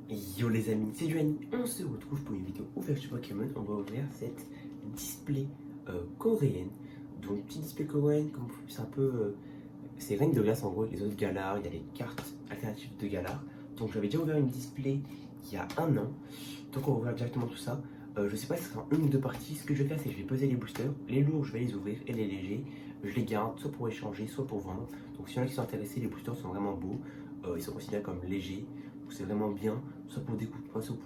Yo les amis, c'est Giovanni, on se retrouve pour une vidéo ouverture Pokémon. On va ouvrir cette display coréenne. Donc petit display coréenne, comme c'est un peu... c'est Reine de Glace en gros, les autres Galar, il y a les cartes alternatives de Galar. Donc j'avais déjà ouvert une display il y a un an. Donc on va ouvrir directement tout ça. Je sais pas si ce sera une ou deux parties. Ce que je vais faire, c'est que je vais peser les boosters. Les lourds, je vais les ouvrir, et les légers, je les garde soit pour échanger, soit pour vendre. Donc s'il y en a qui sont intéressés, les boosters sont vraiment beaux. Ils sont considérés comme légers. Donc c'est vraiment bien, soit pour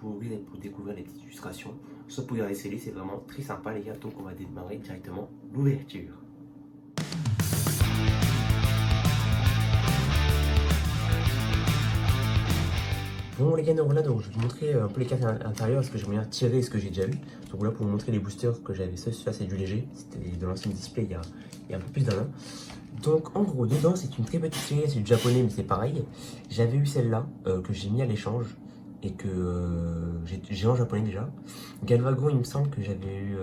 ouvrir et pour découvrir les petites illustrations, soit pour garder scellés. C'est vraiment très sympa les gars. Donc on va démarrer directement l'ouverture. Bon les gars, voilà, donc je vais vous montrer un peu les cartes intérieures, ce que j'aimerais bien tirer, ce que j'ai déjà vu. Donc là pour vous montrer les boosters que j'avais, ça c'est du léger, c'était de l'ancien display il y a un peu plus d'un an. Donc en gros dedans c'est une très petite série, c'est du japonais mais c'est pareil. J'avais eu celle-là que j'ai mis à l'échange et que j'ai en japonais déjà. Galvagon il me semble que j'avais eu,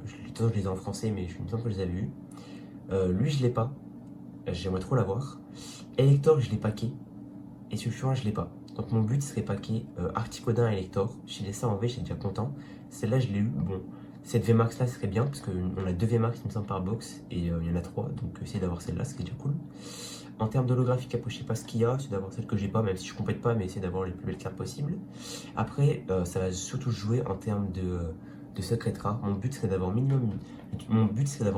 je les ai en français mais il me semble que je les avais eu. Lui je l'ai pas, j'aimerais trop l'avoir. Elector je l'ai packé et Sulfurin je l'ai pas. Donc mon but serait paquer Articodin et Elector. J'ai laissé en V, j'étais déjà content. Celle-là je l'ai eu, bon, cette VMAX là serait bien parce qu'on a 2 VMAX il me semble par box et il y en a 3, donc essayer d'avoir celle-là, ce qui est déjà cool. En termes d'holographique, après je sais pas ce qu'il y a, c'est d'avoir celle que j'ai pas, même si je complète pas, mais essayer d'avoir les plus belles cartes possibles. Après ça va surtout jouer en termes de secret rare. Mon but serait d'avoir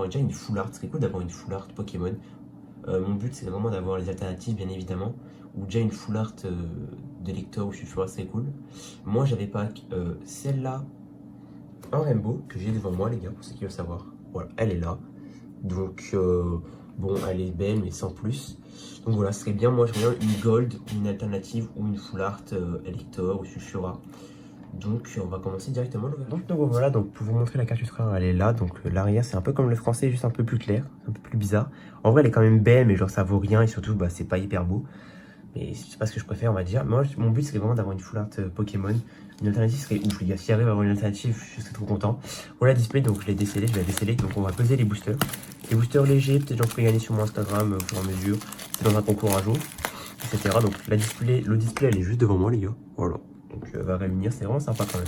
déjà une full art, ce serait cool d'avoir une full art Pokémon. Mon but c'est vraiment d'avoir les alternatives bien évidemment, ou déjà une full art de lecteur ou Sulfura, c'est cool. Moi j'avais pas celle-là en rainbow que j'ai devant moi les gars, pour ceux qui veulent savoir. Voilà, elle est là. Donc bon, elle est belle mais sans plus. Donc voilà, ce serait bien, moi je bien une gold, une alternative ou une full art Elector ou Sulfura. Donc on va commencer directement l'ouverture. Donc voilà, donc pour vous montrer la carte ultra, elle est là. Donc l'arrière c'est un peu comme le français, juste un peu plus clair, un peu plus bizarre. En vrai elle est quand même belle, mais genre ça vaut rien et surtout bah, c'est pas hyper beau. Mais c'est pas ce que je préfère on va dire. Moi mon but serait vraiment d'avoir une full art Pokémon. Une alternative serait ouf les gars, si j'arrive à avoir une alternative je serais trop content. Voilà le display, donc je l'ai décellé, je vais la déceller. Donc on va peser les boosters. Les boosters légers, peut-être j'en ferai gagner sur mon Instagram au fur et à mesure. C'est dans un concours à jour, etc. Donc le display elle est juste devant moi les gars. Voilà. Donc va réunir, c'est vraiment sympa quand même.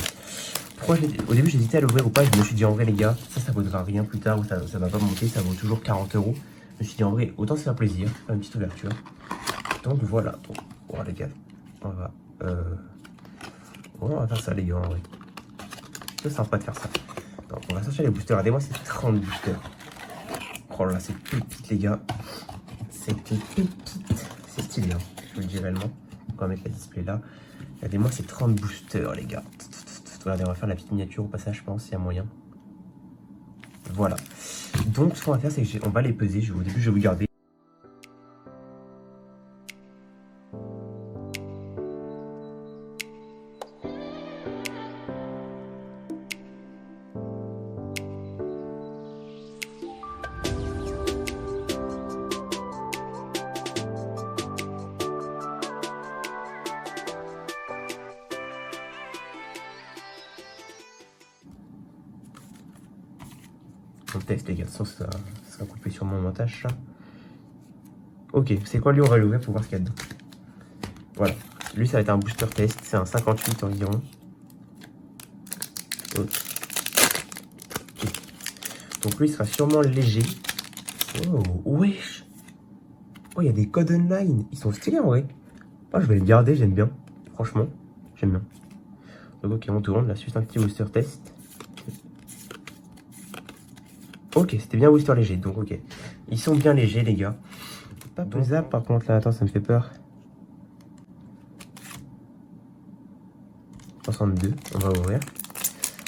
Au début j'hésitais à l'ouvrir ou pas, je me suis dit en vrai les gars, ça vaudra rien plus tard ou ça va pas monter, ça vaut toujours 40 €. Je me suis dit en vrai, autant se faire plaisir, faire une petite ouverture. Donc voilà, bon les gars, on va faire ça les gars en vrai. C'est sympa de faire ça. Donc on va sortir les boosters, regardez-moi c'est 30 boosters. Oh là là, c'est petite les gars, c'est petite, c'est stylé hein, je vous le dis réellement. On va mettre la display là. Regardez-moi ces 30 boosters les gars. Regardez, on va faire la petite miniature au passage, je pense, s'il y a moyen. Voilà. Donc ce qu'on va faire, c'est qu'on va les peser. Au début, je vais vous garder. On teste les gars, ça sera coupé sur mon montage ça. Ok, c'est quoi lui, on va l'ouvrir pour voir ce qu'il y a dedans. Voilà, lui ça va être un booster test, c'est un 58 environ. Ok. Donc lui il sera sûrement léger. Oh, wesh. Oh, il y a des codes online, ils sont stylés en vrai. Oh, je vais les garder, j'aime bien. Franchement, j'aime bien. Donc ok, on tourne, là, juste un petit booster test. Ok, c'était bien booster léger, donc ok. Ils sont bien légers, les gars. Pas pesable, par contre, là, attends, ça me fait peur. 62, on va ouvrir.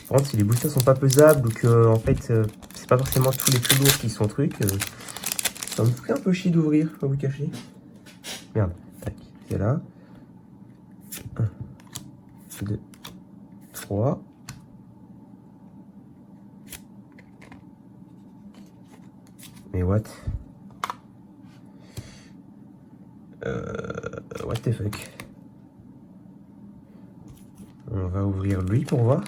Par contre, si les boosters sont pas pesables ou que, en fait, c'est pas forcément tous les plus lourds qui sont trucs, ça me ferait un peu chier d'ouvrir, faut vous le cacher. Merde, tac, c'est là. 1, 2, 3. Mais what? What the fuck? On va ouvrir lui pour voir.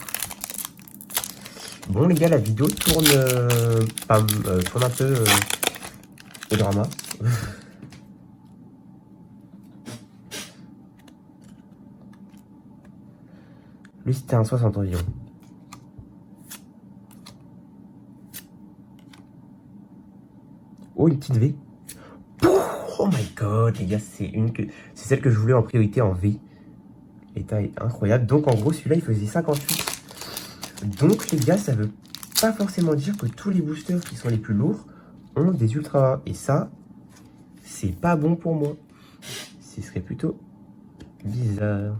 Bon les gars, la vidéo tourne, tourne un peu au drama. Lui, c'était un 60 environ. Oh, une petite V. Oh my god, les gars, c'est celle que je voulais en priorité en V. L'état est incroyable. Donc, en gros, celui-là, il faisait 58. Donc, les gars, ça veut pas forcément dire que tous les boosters qui sont les plus lourds ont des ultra rares. Et ça, c'est pas bon pour moi. Ce serait plutôt bizarre.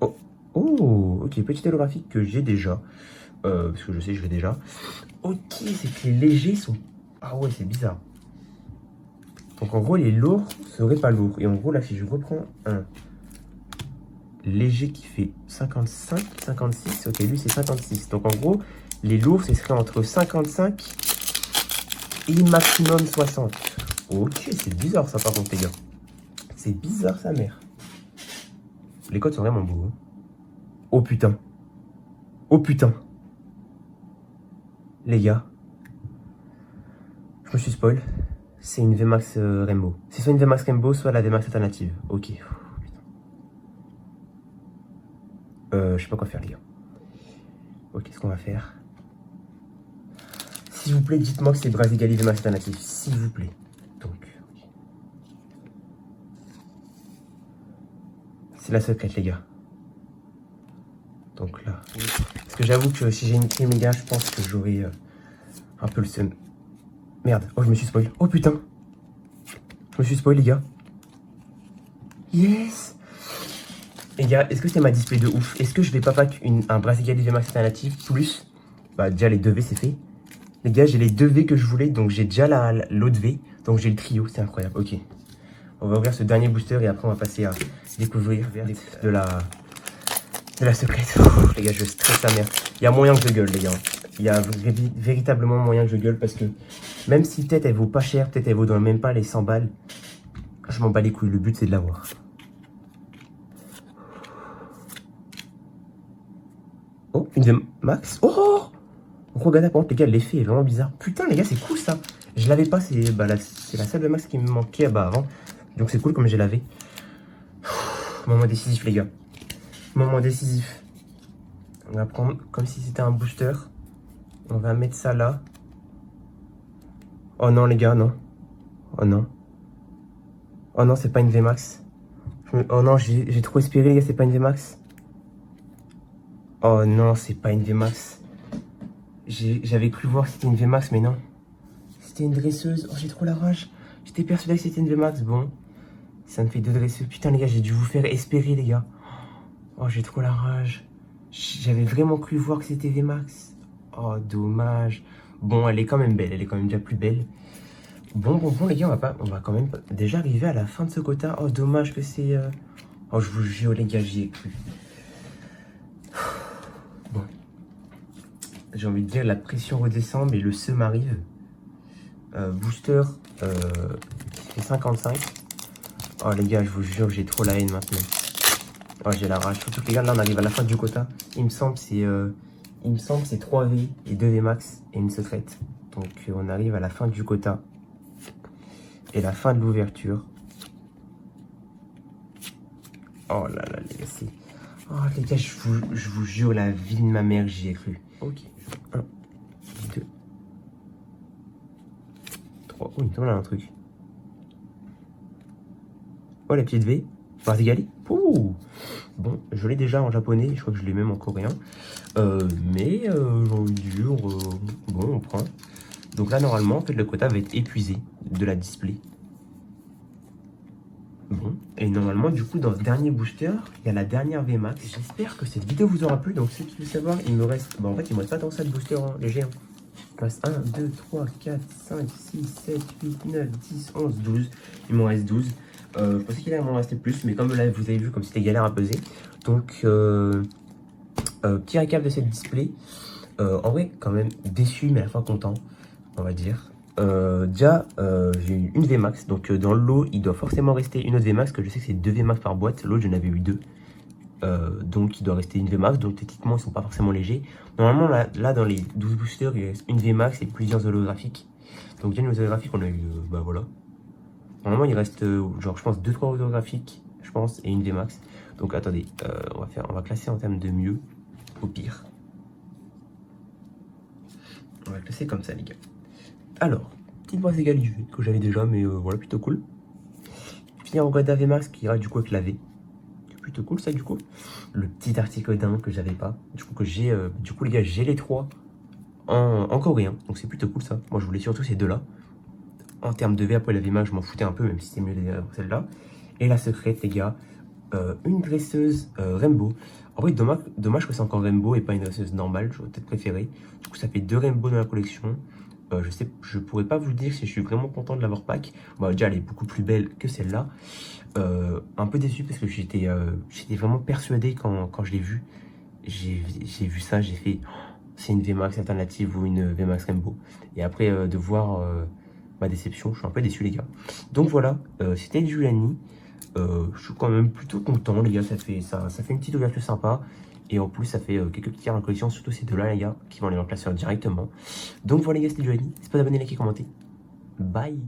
Oh, oh, ok, petit holographique que j'ai déjà. Parce que je sais, je l'ai déjà. Ok, c'est que les légers sont... Ah ouais, c'est bizarre. Donc en gros, les lourds seraient pas lourds. Et en gros, là, si je reprends un léger qui fait 55, 56, ok, lui c'est 56. Donc en gros, les lourds, ce serait entre 55 et maximum 60. Ok, c'est bizarre ça par contre, les gars. C'est bizarre sa mère. Les codes sont vraiment beaux. Hein. Oh putain. Oh putain. Les gars. Je me suis spoil. C'est une VMAX Rainbow. C'est soit une VMAX Rainbow, soit la VMAX alternative. Ok. Je sais pas quoi faire, les gars. Ok, qu'est-ce qu'on va faire? S'il vous plaît, dites-moi que c'est Brasigali VMAX alternative. S'il vous plaît. Donc, okay. C'est la secrète, les gars. Donc là. Parce que j'avoue que si j'ai une clé méga, je pense que j'aurai un peu le seum. Merde. Oh, je me suis spoil. Oh putain. Je me suis spoil, les gars. Yes. Les gars, est-ce que c'est ma display de ouf? Est-ce que je vais pas pack un Brasigali VMAX alternative plus? Bah, déjà les 2 V, c'est fait. Les gars, j'ai les 2 V que je voulais. Donc, j'ai déjà l'autre V. Donc, j'ai le trio. C'est incroyable. Ok. On va ouvrir ce dernier booster et après, on va passer à découvrir de la secrète. Les gars, je stresse sa mère. Il y a moyen que je gueule, les gars. Il y a véritablement moyen que je gueule parce que même si peut-être elle vaut pas cher, peut-être elle vaut dans même pas les 100 balles, je m'en bats les couilles. Le but, c'est de l'avoir. Oh, une VMAX. Oh! Regardez, par contre, les gars, l'effet est vraiment bizarre. Putain, les gars, c'est cool ça. Je l'avais pas, c'est la seule VMAX qui me manquait avant. Donc, c'est cool comme j'ai lavé. Moment décisif, les gars. Moment décisif. On va prendre comme si c'était un booster. On va mettre ça là. Oh non, les gars, non. Oh non. Oh non, c'est pas une VMAX. Oh non, j'ai trop espéré, les gars, c'est pas une VMAX. Oh non, c'est pas une VMAX. J'avais cru voir que c'était une VMAX, mais non. C'était une dresseuse. Oh, j'ai trop la rage. J'étais persuadé que c'était une VMAX. Bon, ça me fait 2 dresseuses. Putain, les gars, j'ai dû vous faire espérer, les gars. Oh, j'ai trop la rage. J'avais vraiment cru voir que c'était VMAX. Oh, dommage. Bon, elle est quand même belle. Elle est quand même déjà plus belle. Bon, les gars, on va quand même déjà arriver à la fin de ce quota. Oh, dommage que c'est... Oh, je vous jure, les gars, j'y ai cru. Bon. J'ai envie de dire, la pression redescend, mais le seum arrive. Booster qui fait 55. Oh, les gars, je vous jure, j'ai trop la haine maintenant. Oh, j'ai la rage. Surtout que les gars, là, on arrive à la fin du quota. Il me semble que c'est 3 V et 2 V max et une secrète. Donc, on arrive à la fin du quota. Et la fin de l'ouverture. Oh là là, les gars, c'est... Oh, les gars, je vous jure, la vie de ma mère, j'y ai cru. Ok. 1, 2, 3. Oh, il me semble là un truc. Oh, la petite V. Brasigali. Ouh. Bon, je l'ai déjà en japonais. Je crois que je l'ai même en coréen. Mais, j'ai envie de dire... bon, on prend. Donc là, normalement, en fait, le quota va être épuisé de la display. Bon, et normalement, du coup, dans ce dernier booster, il y a la dernière VMAX. J'espère que cette vidéo vous aura plu. Donc, ceux qui veulent savoir, il me reste... Bon, en fait, il me reste pas tant ça de booster léger. Hein. Il me reste 1, 2, 3, 4, 5, 6, 7, 8, 9, 10, 11, 12. Il m'en reste 12. Je pensais qu'il allait m'en rester plus, mais comme là, vous avez vu, comme c'était galère à peser. Donc, petit récap de cette display. En vrai, quand même déçu, mais à la fois content, on va dire. Déjà, j'ai eu une VMAX, donc dans le lot, il doit forcément rester une autre VMAX, que je sais que c'est 2 VMAX par boîte. L'autre, j'en avais eu 2. Donc, il doit rester une VMAX, donc techniquement, ils sont pas forcément légers. Normalement, là dans les 12 boosters, il reste une VMAX et plusieurs holographiques. Donc, bien les holographiques, on a eu, bah voilà. Normalement, il reste, genre, je pense, 2-3 holographiques. Je je pense, et une VMAX. Donc attendez, on va classer en termes de mieux au pire. On va classer comme ça, les gars. Alors, petite brosse égale du V que j'avais déjà, mais voilà, plutôt cool. Finir en Goda VMAX qui ira du coup avec la V. C'est plutôt cool ça, du coup. Le petit article d'un que j'avais pas. Du coup, les gars, j'ai les trois en coréen. Donc c'est plutôt cool ça. Moi, je voulais surtout ces deux-là. En termes de V, après la VMAX, je m'en foutais un peu, même si c'est mieux celle-là. Et la secrète, les gars, une dresseuse Rainbow. En vrai, dommage que c'est encore Rainbow et pas une dresseuse normale. J'aurais peut-être préféré. Du coup, ça fait 2 Rainbow dans la collection. Je pourrais pas vous dire si je suis vraiment content de l'avoir pack. Bon, déjà, elle est beaucoup plus belle que celle-là. Un peu déçu parce que j'étais vraiment persuadé quand je l'ai vue. J'ai vu ça, j'ai fait c'est une VMAX alternative ou une VMAX Rainbow. Et après de voir ma déception, je suis un peu déçu, les gars. Donc voilà, c'était Giuliani. Je suis quand même plutôt content, les gars. Ça fait une petite ouverture sympa. Et en plus, ça fait quelques petits tiers en collection, surtout ces deux-là, les gars, qui vont les remplacer directement. Donc voilà, les gars, c'était Giuliani. N'hésitez pas d'abonner, liker, commenter. Bye!